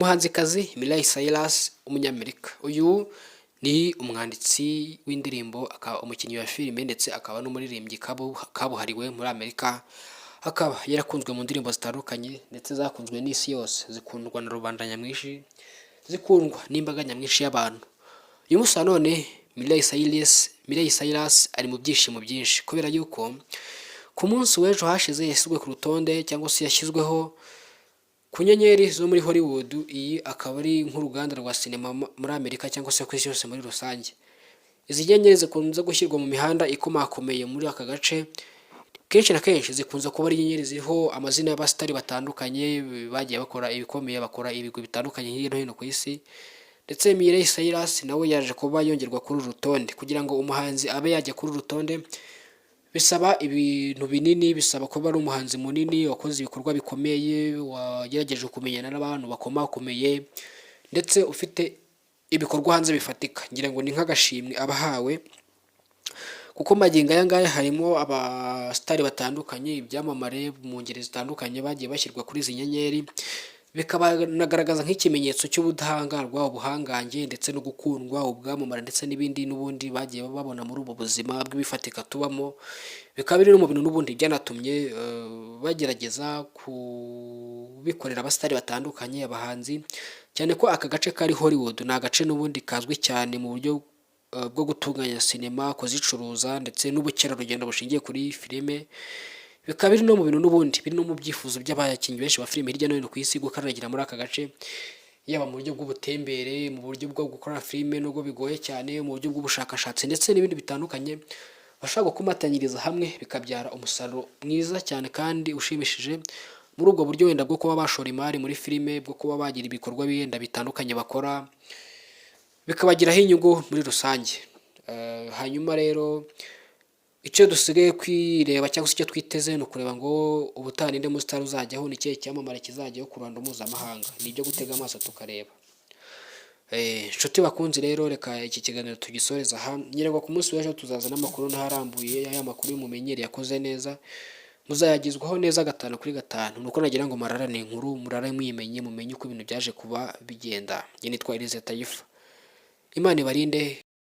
Umuhanzikazi Miley Cyrus w'umunyamerika. Uyu ni umwanditsi w'indirimbo, akaba umukinnyi wa filime ndetse akaba n'umuririmbyi kabuhariwe muri Amerika. Akaba yarakunzwe mu ndirimbo zitandukanye ndetse zakunzwe n'isi yose, zikundwa na rubanda nyamwinshi, zikundwa n'imbaga nyamwinshi y'abantu. Uyu munsi wa none Miley Cyrus ari mu byishimo byinshi kubera yuko ku munsi w'ejo hashize yashyizwe ku rutonde cyangwa se yashyizweho ku nyenyeri zo muri Hollywood. Iyi akaba ari nk'uruganda rwa sinema muri Amerika cyangwa se ku isi yose muri rusange. Izi nyenyeri zikunze gushyirwa mu mihanda ikomakomeye muri aka gace, kenshi na kenshi zikunze kuba ari inyenyeri ziriho amazina y'abasitari batandukanye bagiye bakora ibikomeye, bakora ibigwi bitandukanye hirya no hino ku isi. Ndetse Miley Cyrus nawe yaje kuba yongerwa kuri uru rutonde. Kugira ngo umuhanzi abe yajya kuri uru rutonde bisaba ibintu binini, bisaba kuba ari umuhanzi munini wakoze ibikorwa bikomeye, wagerageje kumenyana n'abantu bakomakomeye ndetse ufite ibikorwa hanze bifatika. Ngira ngo ni nk'agashimwe abahawe, kuko magingo aya ngaya harimo abasitari batandukanye, ibyamamare mu ngeri zitandukanye bagiye bashyirwa kuri izi nyenyeri, bikabanagaragaza nk'ikimenyetso cy'ubudahangarwa, ubuhangange ndetse no gukundwa, ubwamamare ndetse n'ibindi n'ubundi bagiye babona muri ubu buzima bw'ibifatika tubamo. Bikaba biri no mu bintu n'ubundi byanatumye bagerageza kubikorera abasitari batandukanye, abahanzi, cyane ko aka gace kari Hollywood ni agace n'ubundi kazwi cyane mu buryo bwo gutunganya sinema, kuzicuruza ndetse n'ubukerarugendo bushingiye kuri filime. Bikaba biri no mu bintu n'ubundi biri no mu byifuzo by'abakinnyi benshi ba filime hirya no hino ku isi gukandagira muri aka gace, yaba mu buryo bw'ubutembere, mu buryo bwo gukora filime nubwo bigoye cyane, mu buryo bw'ubushakashatsi ndetse n'ibindi bitandukanye, bashaka gukomatanyiriza hamwe bikabyara umusaruro mwiza cyane kandi ushimishije. Muri ubwo buryo wenda bwo kuba bashora imari muri filime, bwo kuba bagira ibikorwa biyenda bitandukanye bakora, bikabagiraho inyungu muri rusange. Hanyuma rero icyo dusigaye kwireba cyangwa se icyo twiteze ni ukureba ngo ubutaha ninde musitari uzajyaho, ni ikihe cyamamare kizajyaho ku ruhando mpuzamahanga. Ni ibyo gutega amaso tukareba. Inshuti bakunzi rero, reka iki kiganiro tugisoreza aha. Ngira ngo ku munsi w'ejo tuzaza n'amakuru n'aharambuye, aya makuru y'umumenyeri yakoze neza, muzayagizwaho neza 5/5. Nuko nagira ngo mararane inkuru, murare mwimenye, mumenye uko ibintu byaje kuba bigenda. Njye nitwa Elise Taifa. Imana ibarinde.